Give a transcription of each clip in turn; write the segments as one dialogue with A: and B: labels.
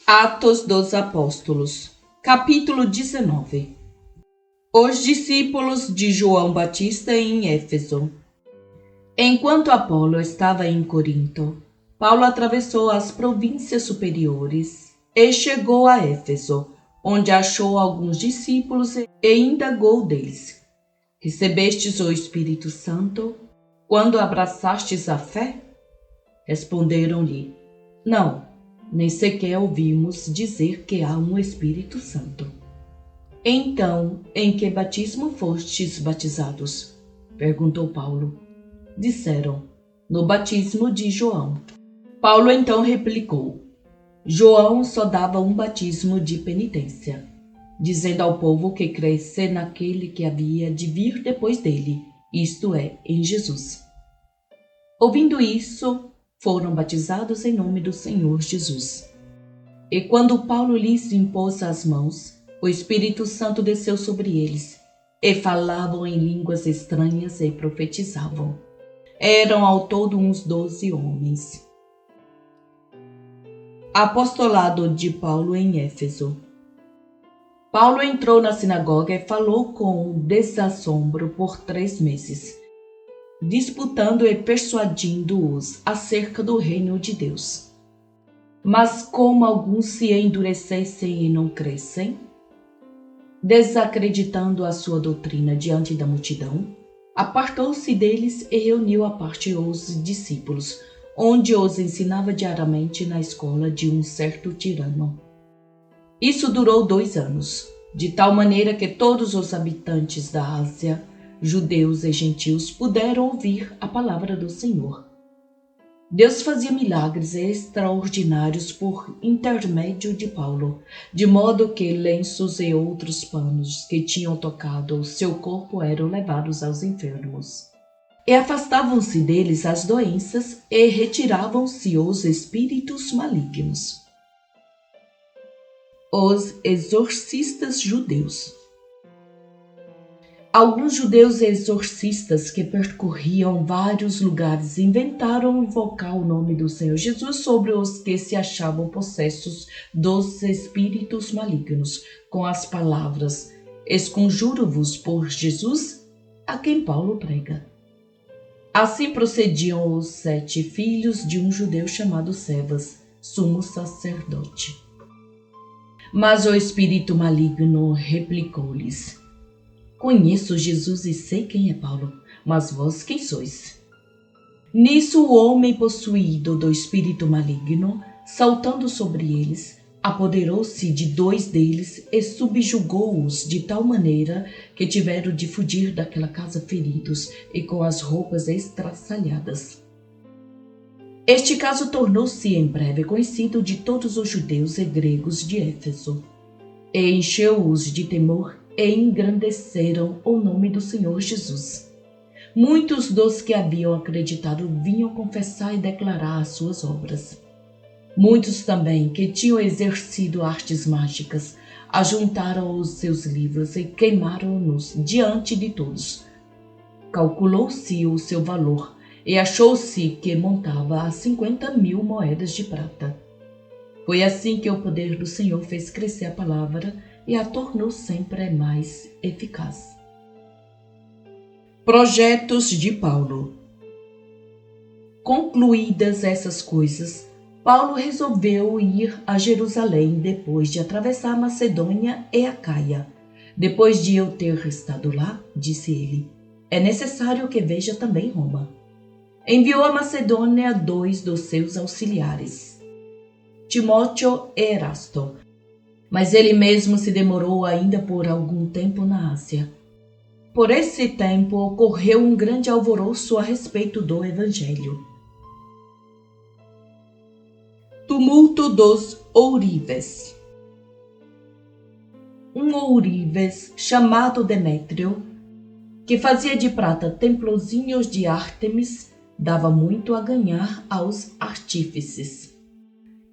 A: Atos dos Apóstolos, capítulo 19. Os discípulos de João Batista em Éfeso. Enquanto Apolo estava em Corinto, Paulo atravessou as províncias superiores e chegou a Éfeso, onde achou alguns discípulos e indagou deles: Recebestes o Espírito Santo quando abraçastes a fé? Responderam-lhe: Não. Nem sequer ouvimos dizer que há um Espírito Santo. Então, em que batismo fostes batizados? Perguntou Paulo. Disseram: No batismo de João. Paulo então replicou: João só dava um batismo de penitência, dizendo ao povo que cresce naquele que havia de vir depois dele, isto é, em Jesus. Ouvindo isso, foram batizados em nome do Senhor Jesus. E quando Paulo lhes impôs as mãos, o Espírito Santo desceu sobre eles, e falavam em línguas estranhas e profetizavam. Eram ao todo uns 12 homens. Apostolado de Paulo em Éfeso. Paulo entrou na sinagoga e falou com desassombro por 3 meses, disputando e persuadindo-os acerca do reino de Deus. Mas como alguns se endurecessem e não crescem, desacreditando a sua doutrina diante da multidão, apartou-se deles e reuniu à parte os discípulos, onde os ensinava diariamente na escola de um certo tirano. Isso durou 2 anos, de tal maneira que todos os habitantes da Ásia, judeus e gentios, puderam ouvir a palavra do Senhor. Deus fazia milagres extraordinários por intermédio de Paulo, de modo que lenços e outros panos que tinham tocado o seu corpo eram levados aos enfermos. E afastavam-se deles as doenças e retiravam-se os espíritos malignos. Os exorcistas judeus. Alguns judeus exorcistas que percorriam vários lugares inventaram invocar o nome do Senhor Jesus sobre os que se achavam possessos dos espíritos malignos, com as palavras: Esconjuro-vos por Jesus, a quem Paulo prega. Assim procediam os 7 filhos de um judeu chamado Cefas, sumo sacerdote. Mas o espírito maligno replicou-lhes: Conheço Jesus e sei quem é Paulo, mas vós quem sois? Nisso o homem possuído do espírito maligno, saltando sobre eles, apoderou-se de 2 deles e subjugou-os de tal maneira que tiveram de fugir daquela casa feridos e com as roupas estraçalhadas. Este caso tornou-se em breve conhecido de todos os judeus e gregos de Éfeso, e encheu-os de temor e engrandeceram o nome do Senhor Jesus. Muitos dos que haviam acreditado vinham confessar e declarar as suas obras. Muitos também, que tinham exercido artes mágicas, ajuntaram os seus livros e queimaram-nos diante de todos. Calculou-se o seu valor e achou-se que montava a 50.000 moedas de prata. Foi assim que o poder do Senhor fez crescer a palavra e a tornou sempre mais eficaz. Projetos de Paulo. Concluídas essas coisas, Paulo resolveu ir a Jerusalém depois de atravessar a Macedônia e a Acaia. Depois de eu ter estado lá, disse ele, é necessário que veja também Roma. Enviou a Macedônia 2 dos seus auxiliares, Timóteo e Erasto, mas ele mesmo se demorou ainda por algum tempo na Ásia. Por esse tempo ocorreu um grande alvoroço a respeito do Evangelho. Tumulto dos ourives. Um ourives chamado Demétrio, que fazia de prata templozinhos de Ártemis, dava muito a ganhar aos artífices.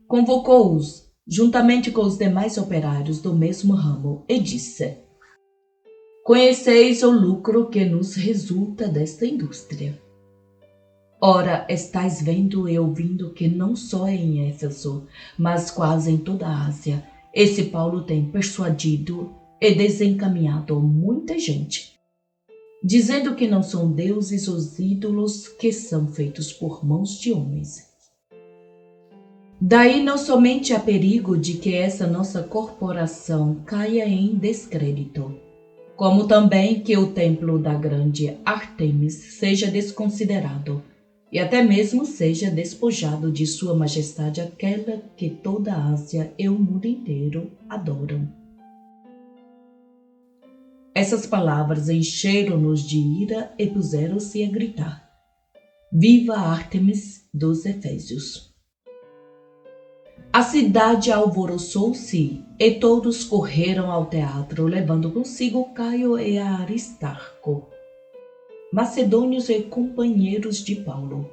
A: Convocou-os, juntamente com os demais operários do mesmo ramo, e disse: Conheceis o lucro que nos resulta desta indústria. Ora, estáis vendo e ouvindo que não só em Éfeso, mas quase em toda a Ásia, esse Paulo tem persuadido e desencaminhado muita gente, dizendo que não são deuses os ídolos que são feitos por mãos de homens. Daí não somente há perigo de que essa nossa corporação caia em descrédito, como também que o templo da grande Ártemis seja desconsiderado e até mesmo seja despojado de sua majestade aquela que toda a Ásia e o mundo inteiro adoram. Essas palavras encheram-nos de ira e puseram-se a gritar: Viva Ártemis dos Efésios! A cidade alvoroçou-se e todos correram ao teatro, levando consigo Caio e Aristarco, macedônios e companheiros de Paulo.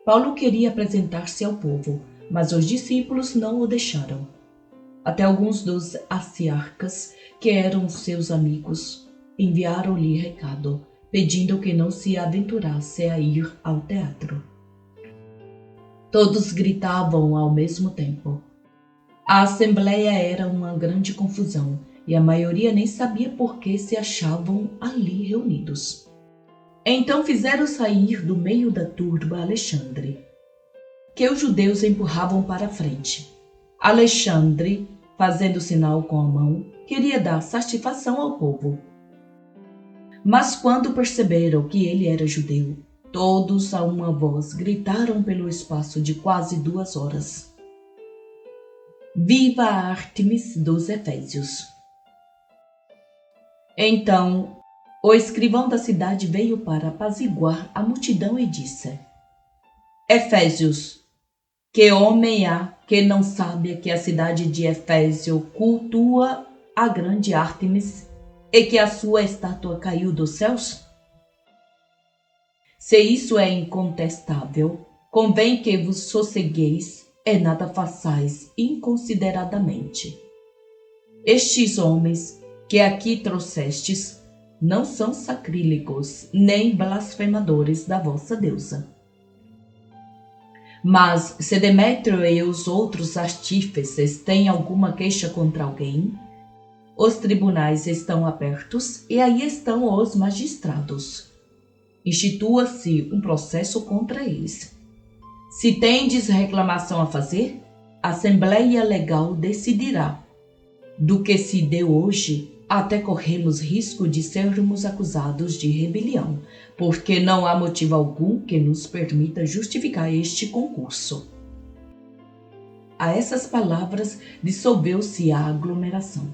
A: Paulo queria apresentar-se ao povo, mas os discípulos não o deixaram. Até alguns dos aciarcas, que eram seus amigos, enviaram-lhe recado, pedindo que não se aventurasse a ir ao teatro. Todos gritavam ao mesmo tempo. A assembleia era uma grande confusão e a maioria nem sabia por que se achavam ali reunidos. Então fizeram sair do meio da turba Alexandre, que os judeus empurravam para a frente. Alexandre, fazendo sinal com a mão, queria dar satisfação ao povo. Mas quando perceberam que ele era judeu, todos a uma voz gritaram pelo espaço de quase 2 horas: Viva a Ártemis dos Efésios! Então, o escrivão da cidade veio para apaziguar a multidão e disse: Efésios, que homem há que não sabe que a cidade de Efésio cultua a grande Ártemis e que a sua estátua caiu dos céus? Se isso é incontestável, convém que vos sossegueis e nada façais inconsideradamente. Estes homens que aqui trouxestes não são sacrílegos nem blasfemadores da vossa deusa. Mas se Demétrio e os outros artífices têm alguma queixa contra alguém, os tribunais estão abertos e aí estão os magistrados. Institua-se um processo contra eles. Se tendes reclamação a fazer, a Assembleia Legal decidirá. Do que se deu hoje, até corremos risco de sermos acusados de rebelião, porque não há motivo algum que nos permita justificar este concurso. A essas palavras dissolveu-se a aglomeração.